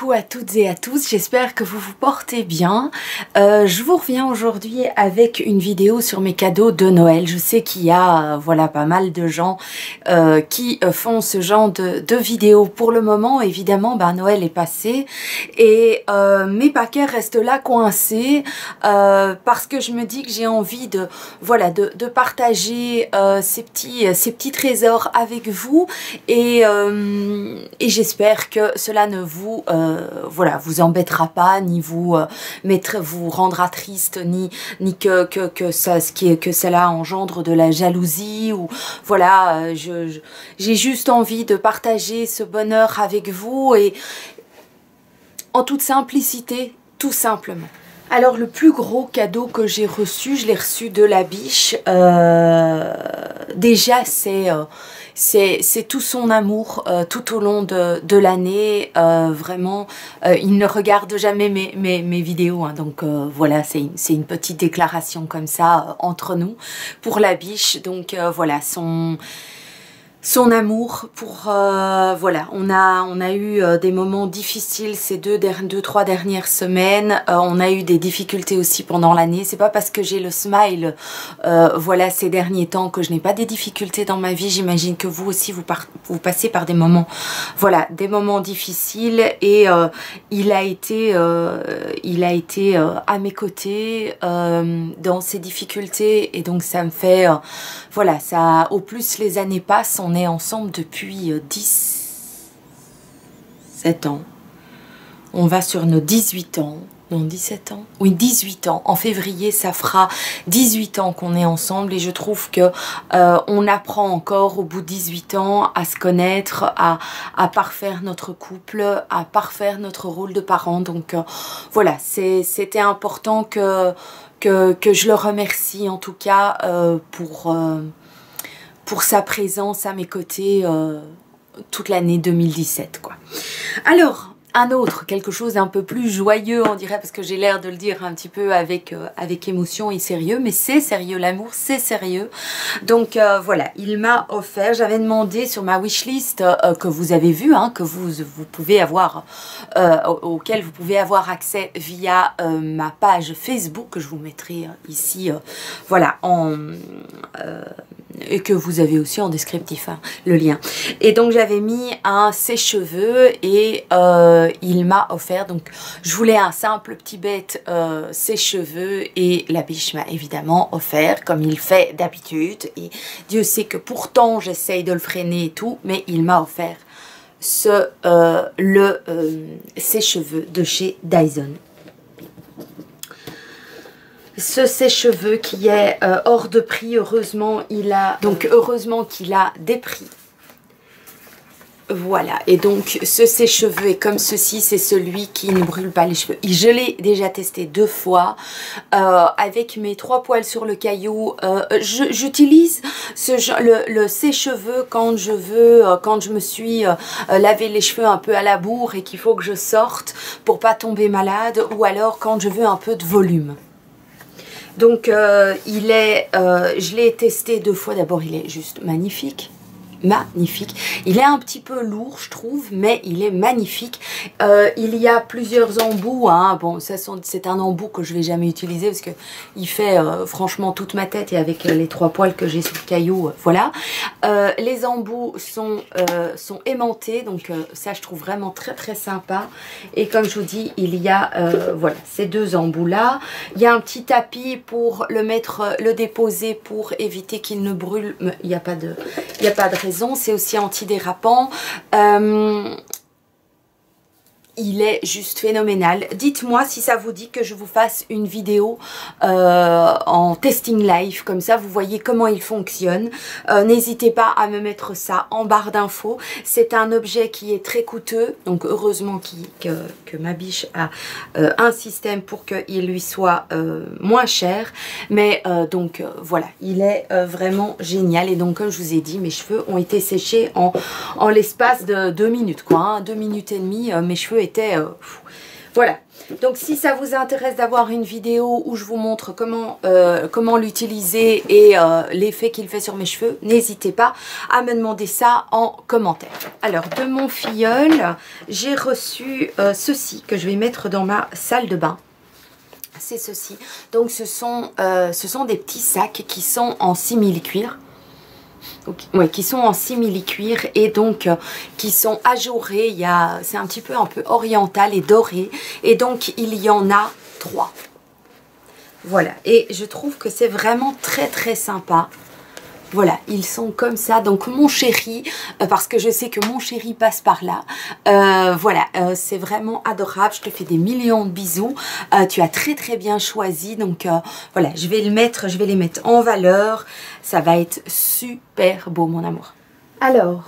coucou à toutes et à tous, j'espère que vous vous portez bien. Je vous reviens aujourd'hui avec une vidéo sur mes cadeaux de Noël. Je sais qu'il y a voilà, pas mal de gens qui font ce genre de vidéos. Pour le moment, évidemment, Noël est passé et mes paquets restent là coincés parce que je me dis que j'ai envie de, voilà, de partager ces petits trésors avec vous et j'espère que cela ne vous voilà, vous embêtera pas, ni vous vous rendra triste, ni que cela engendre de la jalousie ou voilà, j'ai juste envie de partager ce bonheur avec vous et en toute simplicité, tout simplement. Alors le plus gros cadeau que j'ai reçu, je l'ai reçu de la biche. Déjà c'est tout son amour tout au long de l'année. Vraiment, il ne regarde jamais mes vidéos, hein, donc voilà, c'est une petite déclaration comme ça entre nous pour la biche. Donc voilà, son amour pour voilà, on a eu des moments difficiles ces trois dernières semaines. On a eu des difficultés aussi pendant l'année. C'est pas parce que j'ai le smile voilà, ces derniers temps que je n'ai pas des difficultés dans ma vie. J'imagine que vous aussi vous passez par des moments, voilà, des moments difficiles et il a été à mes côtés dans ces difficultés et donc ça me fait voilà, ça, au plus les années passent, on est ensemble depuis 17 ans. On va sur nos 18 ans. Non, 17 ans? Oui, 18 ans. En février, ça fera 18 ans qu'on est ensemble et je trouve que on apprend encore au bout de 18 ans à se connaître, à parfaire notre couple, à parfaire notre rôle de parent. Donc voilà, c'était important que je le remercie en tout cas pour sa présence à mes côtés toute l'année 2017, quoi. Alors, quelque chose d'un peu plus joyeux, on dirait, parce que j'ai l'air de le dire un petit peu avec émotion et sérieux, mais c'est sérieux, l'amour, c'est sérieux. Donc voilà, il m'a offert, j'avais demandé sur ma wishlist que vous avez vu, hein, que vous pouvez avoir, auquel vous pouvez avoir accès via ma page Facebook, que je vous mettrai ici, voilà, et que vous avez aussi en descriptif, hein, le lien. Et donc j'avais mis un sèche-cheveux et il m'a offert, donc je voulais un simple petit bête sèche-cheveux et la biche m'a évidemment offert comme il fait d'habitude et Dieu sait que pourtant j'essaye de le freiner et tout, mais il m'a offert le sèche-cheveux de chez Dyson. Ce sèche-cheveux qui est hors de prix, heureusement heureusement qu'il a des prix. Voilà, et donc ce sèche-cheveux est comme ceci, c'est celui qui ne brûle pas les cheveux. Je l'ai déjà testé 2 fois avec mes 3 poils sur le caillou. J'utilise le sèche-cheveux quand je me suis lavé les cheveux un peu à la bourre et qu'il faut que je sorte pour pas tomber malade, ou alors quand je veux un peu de volume. Donc je l'ai testé 2 fois. D'abord, il est juste magnifique. Magnifique. Il est un petit peu lourd, je trouve, mais il est magnifique. Il y a plusieurs embouts, hein. Bon, c'est un embout que je vais jamais utiliser parce que il fait franchement toute ma tête et avec les 3 poils que j'ai sur le caillou, voilà. Les embouts sont aimantés, donc ça je trouve vraiment très très sympa. Et comme je vous dis, il y a voilà, ces 2 embouts là. Il y a un petit tapis pour le déposer pour éviter qu'il ne brûle. Il n'y a pas de raison. C'est aussi antidérapant. Il est juste phénoménal. Dites-moi si ça vous dit que je vous fasse une vidéo en testing live, comme ça vous voyez comment il fonctionne. N'hésitez pas à me mettre ça en barre d'infos. C'est un objet qui est très coûteux, donc heureusement que ma biche a un système pour qu'il lui soit moins cher. Mais donc voilà, il est vraiment génial. Et donc comme je vous ai dit, mes cheveux ont été séchés en l'espace de 2 minutes, quoi, hein, 2 minutes et demie. Mes cheveux étaient voilà. Donc si ça vous intéresse d'avoir une vidéo où je vous montre comment l'utiliser et l'effet qu'il fait sur mes cheveux, n'hésitez pas à me demander ça en commentaire. Alors de mon filleul, j'ai reçu ceci que je vais mettre dans ma salle de bain. C'est ceci. Donc ce sont des petits sacs qui sont en simili-cuir. Ouais, qui sont en simili-cuir et donc qui sont ajourés. C'est un petit peu oriental et doré. Et donc il y en a 3. Voilà. Et je trouve que c'est vraiment très très sympa. Voilà, ils sont comme ça. Donc mon chéri, parce que je sais que mon chéri passe par là. Voilà, c'est vraiment adorable. Je te fais des millions de bisous. Tu as très très bien choisi. Donc voilà, je vais les mettre en valeur. Ça va être super beau, mon amour. Alors,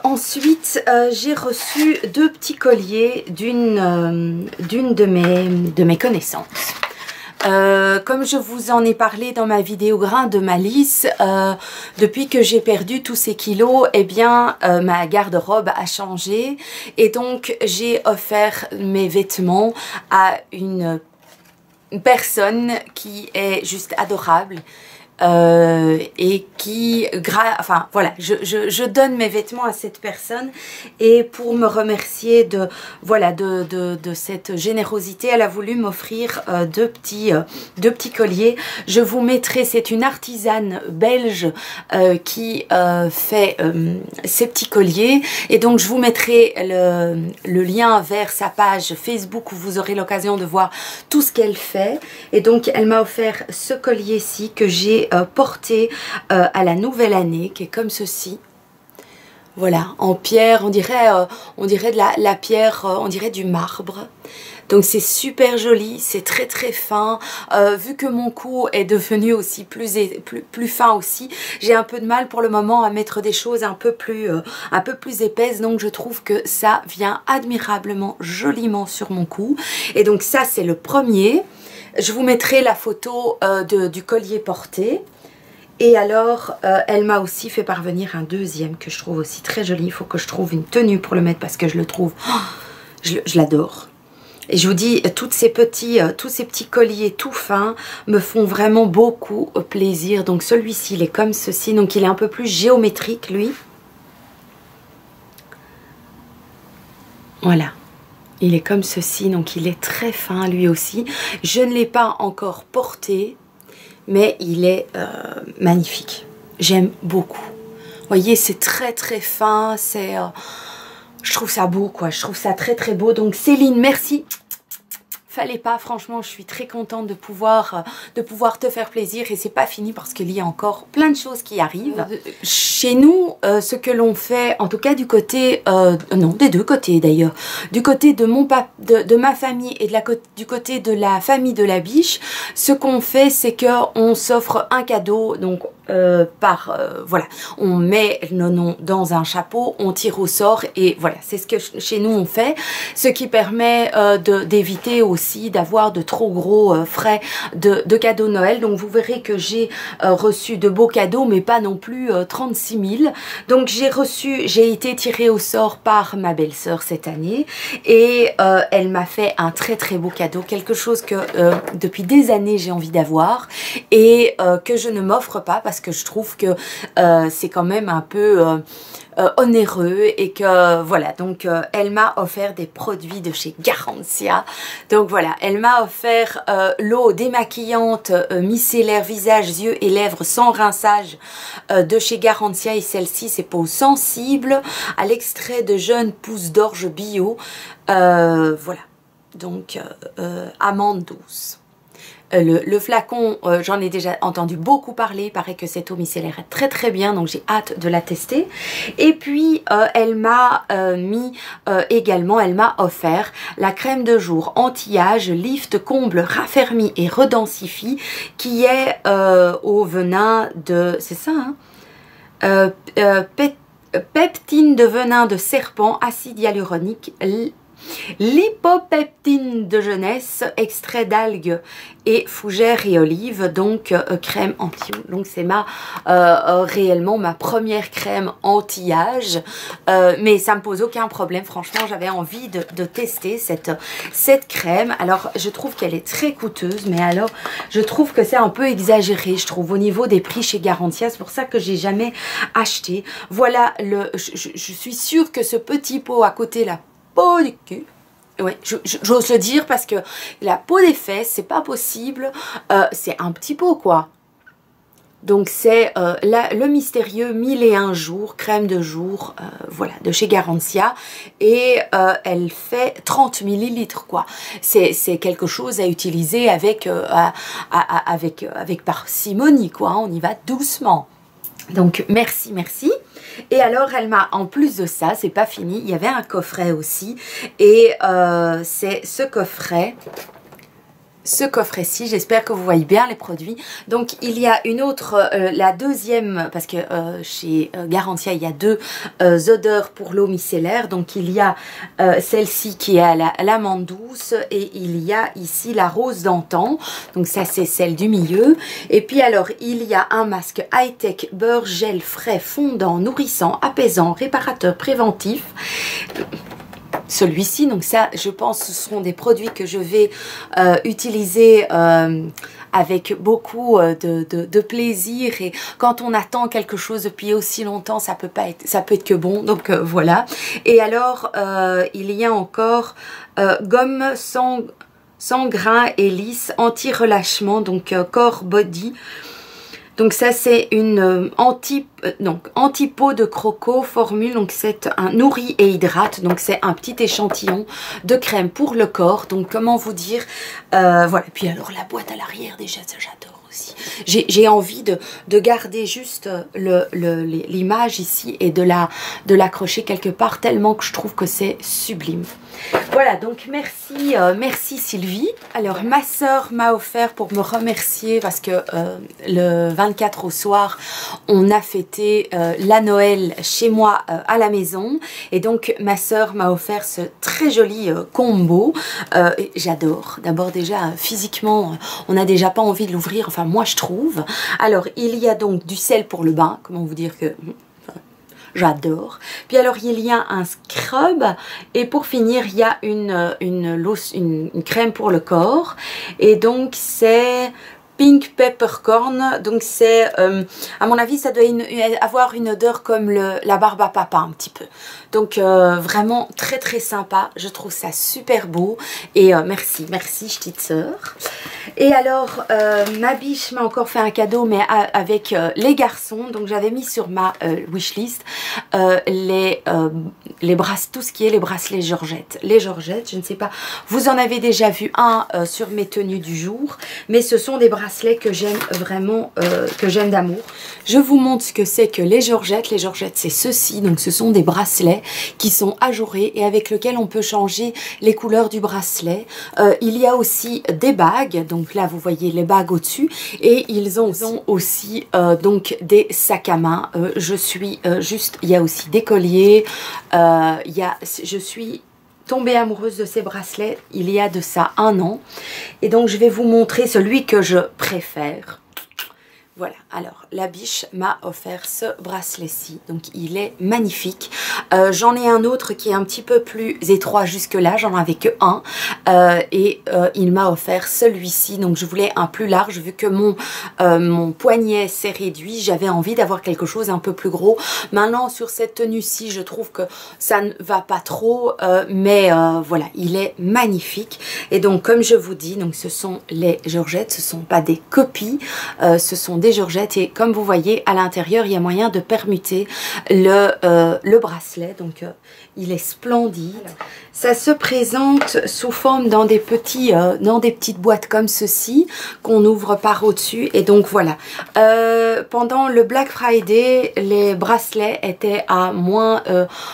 ensuite, j'ai reçu 2 petits colliers d'une de mes connaissances. Comme je vous en ai parlé dans ma vidéo grain de malice, depuis que j'ai perdu tous ces kilos, eh bien ma garde-robe a changé et donc j'ai offert mes vêtements à une personne qui est juste adorable. Et qui, enfin voilà, je donne mes vêtements à cette personne et pour me remercier de cette générosité, elle a voulu m'offrir 2 petits colliers. Je vous mettrai, c'est une artisane belge qui fait ces petits colliers et donc je vous mettrai le lien vers sa page Facebook où vous aurez l'occasion de voir tout ce qu'elle fait. Et donc elle m'a offert ce collier-ci que j'ai porté à la nouvelle année, qui est comme ceci. Voilà, en pierre, on dirait de la pierre, on dirait du marbre. Donc c'est super joli, c'est très très fin. Vu que mon cou est devenu aussi plus fin aussi, j'ai un peu de mal pour le moment à mettre des choses un peu plus épaisses. Donc je trouve que ça vient admirablement, joliment sur mon cou. Et donc ça c'est le premier. Je vous mettrai la photo du collier porté. Et alors, elle m'a aussi fait parvenir un deuxième que je trouve aussi très joli. Il faut que je trouve une tenue pour le mettre parce que je le trouve... Oh, je l'adore. Et je vous dis, tous ces petits colliers tout fins me font vraiment beaucoup plaisir. Donc celui-ci, il est comme ceci. Donc il est un peu plus géométrique, lui. Voilà. Il est comme ceci, donc il est très fin lui aussi. Je ne l'ai pas encore porté, mais il est magnifique. J'aime beaucoup. Vous voyez, c'est très très fin. Je trouve ça beau, quoi. Je trouve ça très très beau. Donc Céline, merci. Fallait pas, franchement, je suis très contente de pouvoir te faire plaisir et c'est pas fini parce qu'il y a encore plein de choses qui arrivent. Chez nous, ce que l'on fait, en tout cas du côté, non, des deux côtés d'ailleurs, du côté de ma famille et du côté de la famille de la biche, ce qu'on fait, c'est qu'on s'offre un cadeau, donc voilà, on met nos noms dans un chapeau, on tire au sort et voilà, c'est ce que chez nous on fait, ce qui permet d'éviter aussi d'avoir de trop gros frais de cadeaux Noël. Donc vous verrez que j'ai reçu de beaux cadeaux mais pas non plus 36 000. Donc j'ai été tirée au sort par ma belle-sœur cette année et elle m'a fait un très très beau cadeau, quelque chose que depuis des années j'ai envie d'avoir et que je ne m'offre pas parce que je trouve que c'est quand même un peu onéreux et que voilà, donc elle m'a offert des produits de chez Garantia. Donc voilà, elle m'a offert l'eau démaquillante micellaire visage, yeux et lèvres sans rinçage de chez Garantia et celle-ci c'est peau sensible à l'extrait de jeunes pousses d'orge bio. Voilà, donc amande douce. Le flacon, j'en ai déjà entendu beaucoup parler, il paraît que cette eau micellaire est très très bien, donc j'ai hâte de la tester. Et puis elle m'a également, elle m'a offert la crème de jour anti-âge, lift, comble, raffermit et redensifie, qui est au venin de, c'est ça hein, peptine de venin de serpent, acide hyaluronique, Lipopeptine de jeunesse, extrait d'algues et fougères et olives, donc crème anti. Donc c'est réellement ma première crème anti-âge, mais ça me pose aucun problème. Franchement, j'avais envie de tester cette crème. Alors je trouve qu'elle est très coûteuse, mais alors je trouve que c'est un peu exagéré, je trouve, au niveau des prix chez Garantia. C'est pour ça que j'ai jamais acheté. Voilà, je suis sûre que ce petit pot à côté, la peau du cul, ouais, j'ose le dire parce que la peau des fesses, c'est pas possible. C'est un petit pot, quoi. Donc c'est le mystérieux 1001 jours, crème de jour, voilà, de chez Garantia. Et elle fait 30 millilitres, quoi. C'est quelque chose à utiliser avec parcimonie, quoi. On y va doucement. Donc merci, merci. Et alors elle m'a, en plus de ça, c'est pas fini, il y avait un coffret aussi. Et c'est ce coffret-ci, j'espère que vous voyez bien les produits. Donc il y a une autre, la deuxième, parce que chez Garantia il y a deux odeurs pour l'eau micellaire. Donc il y a celle-ci qui est à l'amande douce, et il y a ici la rose d'antan. Donc ça c'est celle du milieu. Et puis alors il y a un masque high-tech beurre gel frais fondant, nourrissant, apaisant, réparateur, préventif. Celui-ci, donc ça, je pense, ce seront des produits que je vais utiliser avec beaucoup de plaisir. Et quand on attend quelque chose depuis aussi longtemps, ça peut être que bon. Donc voilà. Et alors, il y a encore gomme sans grains et lisse, anti-relâchement, donc Core Body. Donc ça c'est une anti-peau de croco formule, donc c'est un nourrit et hydrate, donc c'est un petit échantillon de crème pour le corps. Donc comment vous dire, voilà. Puis alors la boîte à l'arrière déjà, ça j'adore aussi. J'ai envie de garder juste l'image ici et de l'accrocher quelque part, tellement que je trouve que c'est sublime. Voilà, donc merci, merci Sylvie. Alors ma soeur m'a offert, pour me remercier, parce que le 24 au soir, on a fêté la Noël chez moi à la maison. Et donc ma soeur m'a offert ce très joli combo. J'adore. D'abord déjà, physiquement, on n'a déjà pas envie de l'ouvrir. Enfin, moi je trouve. Alors, il y a donc du sel pour le bain. Comment vous dire que... j'adore. Puis alors il y a un scrub, et pour finir il y a une crème pour le corps, et donc c'est Pink Peppercorn. Donc c'est, à mon avis, ça doit avoir une odeur comme la barbe à papa un petit peu. Donc vraiment très très sympa. Je trouve ça super beau. Et merci, merci petite sœur. Et alors ma biche m'a encore fait un cadeau, mais avec les garçons. Donc j'avais mis sur ma wishlist tout ce qui est les bracelets Georgette. Les Georgette, je ne sais pas, vous en avez déjà vu un sur mes tenues du jour, mais ce sont des bracelets que j'aime vraiment, que j'aime d'amour. Je vous montre ce que c'est que les Georgette. Les Georgette, c'est ceci. Donc ce sont des bracelets qui sont ajourés et avec lesquels on peut changer les couleurs du bracelet. Il y a aussi des bagues. Donc là, vous voyez les bagues au-dessus. Et ils ont aussi donc des sacs à main. Je suis juste... Il y a aussi des colliers. Je suis tombée amoureuse de ces bracelets il y a de ça 1 an. Et donc je vais vous montrer celui que je préfère. Voilà, alors la biche m'a offert ce bracelet-ci, donc il est magnifique. J'en ai un autre qui est un petit peu plus étroit jusque là, j'en avais que un, et il m'a offert celui-ci. Donc je voulais un plus large, vu que mon poignet s'est réduit, j'avais envie d'avoir quelque chose un peu plus gros. Maintenant sur cette tenue-ci, je trouve que ça ne va pas trop, mais voilà, il est magnifique. Et donc comme je vous dis, donc ce sont les Georgette, ce ne sont pas des copies, ce sont des Georgette, et comme vous voyez à l'intérieur il y a moyen de permuter le bracelet. Donc il est splendide. Ça se présente sous forme dans des petites boîtes comme ceci qu'on ouvre par au-dessus. Et donc voilà, pendant le Black Friday, les bracelets étaient à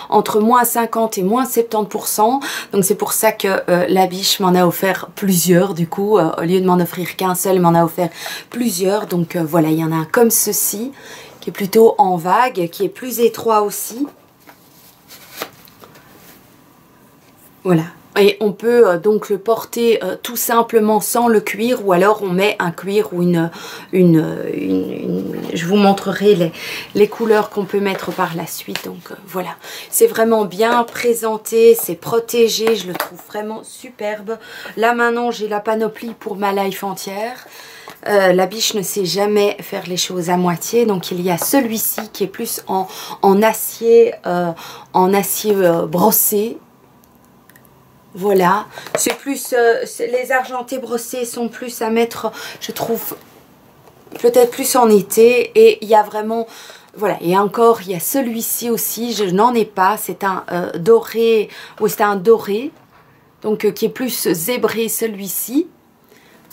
entre moins 50 et moins 70%. Donc c'est pour ça que la biche m'en a offert plusieurs. Du coup, au lieu de m'en offrir qu'un seul, m'en a offert plusieurs. Donc voilà, il y en a un comme ceci qui est plutôt en vague, qui est plus étroit aussi. Voilà, Et on peut donc le porter tout simplement sans le cuir, ou alors on met un cuir ou je vous montrerai les couleurs qu'on peut mettre par la suite. Donc voilà, c'est vraiment bien présenté, c'est protégé, je le trouve vraiment superbe. Là maintenant j'ai la panoplie pour ma life entière. La biche ne sait jamais faire les choses à moitié, donc il y a celui-ci qui est plus en acier brossé. Voilà, c'est plus les argentés brossés sont plus à mettre, je trouve, peut-être plus en été. Et il y a vraiment, voilà, et encore il y a celui-ci aussi, je n'en ai pas, c'est un doré, ou c'est un doré, donc qui est plus zébré celui-ci.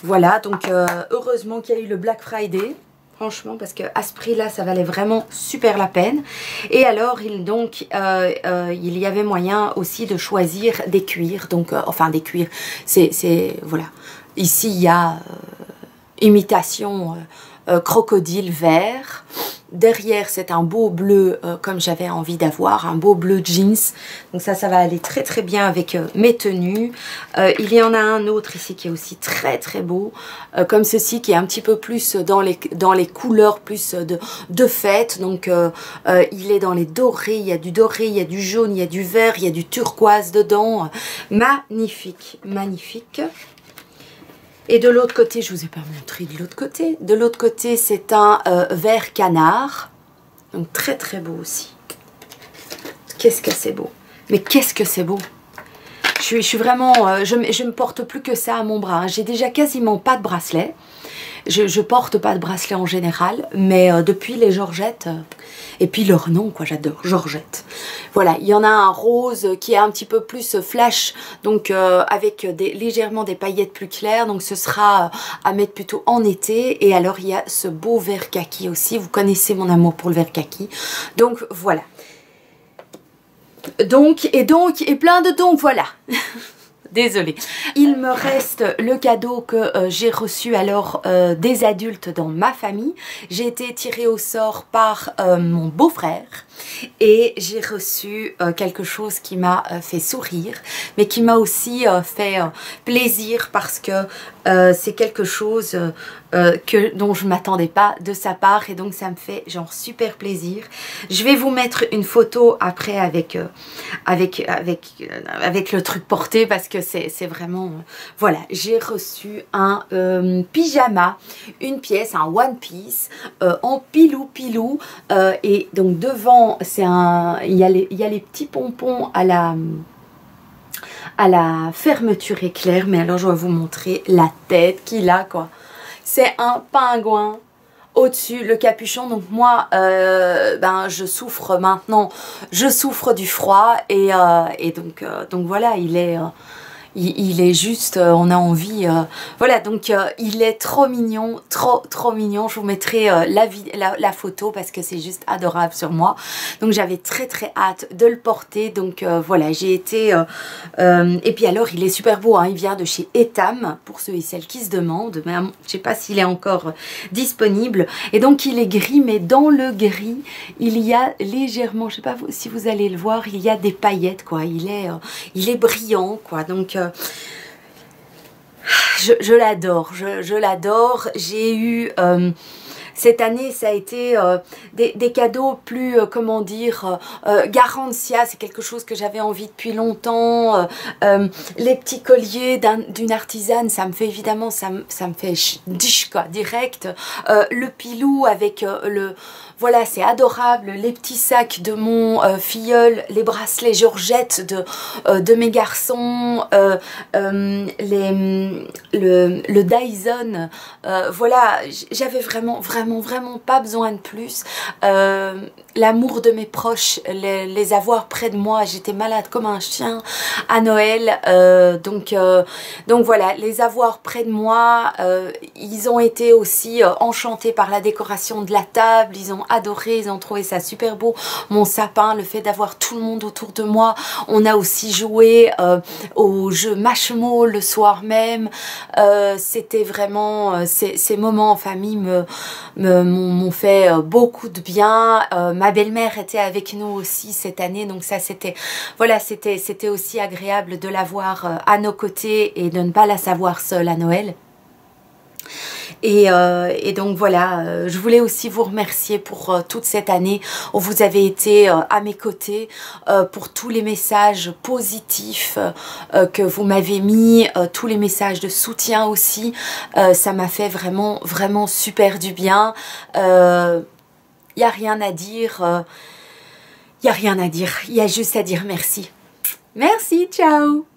Voilà, donc heureusement qu'il y a eu le Black Friday. Franchement, parce qu'à ce prix-là, ça valait vraiment super la peine. Et alors, il y avait moyen aussi de choisir des cuirs. Donc, enfin, des cuirs, voilà. Ici, il y a imitation crocodile vert. Derrière, c'est un beau bleu comme j'avais envie d'avoir, un beau bleu jeans. Donc ça va aller très très bien avec mes tenues. Il y en a un autre ici qui est aussi très très beau, comme ceci, qui est un petit peu plus dans les couleurs plus de fête. Donc il est dans les dorés, il y a du doré, il y a du jaune, il y a du vert, il y a du turquoise dedans. Magnifique, magnifique. Et de l'autre côté, je ne vous ai pas montré de l'autre côté. De l'autre côté, c'est un vert canard. Donc très très beau aussi. Qu'est-ce que c'est beau. Mais qu'est-ce que c'est beau. Je suis vraiment... je me porte plus que ça à mon bras. J'ai déjà quasiment pas de bracelet. Je porte pas de bracelet en général. Mais depuis les Georgette... et puis leur nom, quoi, j'adore, Georgette. Voilà, il y en a un rose qui est un petit peu plus flash, donc avec légèrement des paillettes plus claires, donc ce sera à mettre plutôt en été. Et alors il y a ce beau vert kaki aussi, vous connaissez mon amour pour le vert kaki. Donc voilà. Et plein de donc, voilà. Désolée. Il me reste le cadeau que j'ai reçu alors des adultes dans ma famille. J'ai été tirée au sort par mon beau-frère et j'ai reçu quelque chose qui m'a fait sourire, mais qui m'a aussi fait plaisir parce que c'est quelque chose dont je ne m'attendais pas de sa part, et donc ça me fait genre super plaisir. Je vais vous mettre une photo après avec le truc porté, parce que c'est vraiment... voilà, j'ai reçu un pyjama, une pièce, un one piece en pilou, et donc devant c'est il y a les petits pompons à la fermeture éclair, mais alors je vais vous montrer la tête qu'il a, quoi. C'est un pingouin au-dessus, le capuchon. Donc moi, je souffre maintenant, je souffre du froid, et donc voilà, il est juste, on a envie, voilà, donc il est trop mignon, trop mignon. Je vous mettrai la photo parce que c'est juste adorable sur moi. Donc j'avais très hâte de le porter. Donc voilà, j'ai été, et puis alors il est super beau, hein, il vient de chez Etam, pour ceux et celles qui se demandent, mais je sais pas s'il est encore disponible. Et donc il est gris, mais dans le gris, il y a légèrement, je sais pas si vous allez le voir, il y a des paillettes, quoi. Il est brillant, quoi. Donc je l'adore, je l'adore. J'ai eu cette année, ça a été des cadeaux plus, comment dire, Garantia, c'est quelque chose que j'avais envie depuis longtemps. Les petits colliers d'une artisane, ça me fait évidemment, ça me fait dish, quoi, direct. Le pilou avec voilà, c'est adorable. Les petits sacs de mon filleul, les bracelets Georgette de mes garçons, le Dyson. Voilà, j'avais vraiment pas besoin de plus. L'amour de mes proches, les avoir près de moi. J'étais malade comme un chien à Noël. Donc voilà, les avoir près de moi. Ils ont été aussi enchantés par la décoration de la table. Ils ont adoré, ils ont trouvé ça super beau. Mon sapin, le fait d'avoir tout le monde autour de moi. On a aussi joué au jeu Mashmo le soir même. C'était vraiment... ces moments en famille m'ont fait beaucoup de bien. Ma belle-mère était avec nous aussi cette année, donc ça c'était, voilà, c'était aussi agréable de la voir à nos côtés et de ne pas la savoir seule à Noël. Et donc voilà, je voulais aussi vous remercier pour toute cette année où vous avez été à mes côtés, pour tous les messages positifs que vous m'avez mis, tous les messages de soutien aussi. Ça m'a fait vraiment, vraiment super du bien. Il n'y a rien à dire, il n'y a rien à dire, il y a juste à dire merci. Merci, ciao!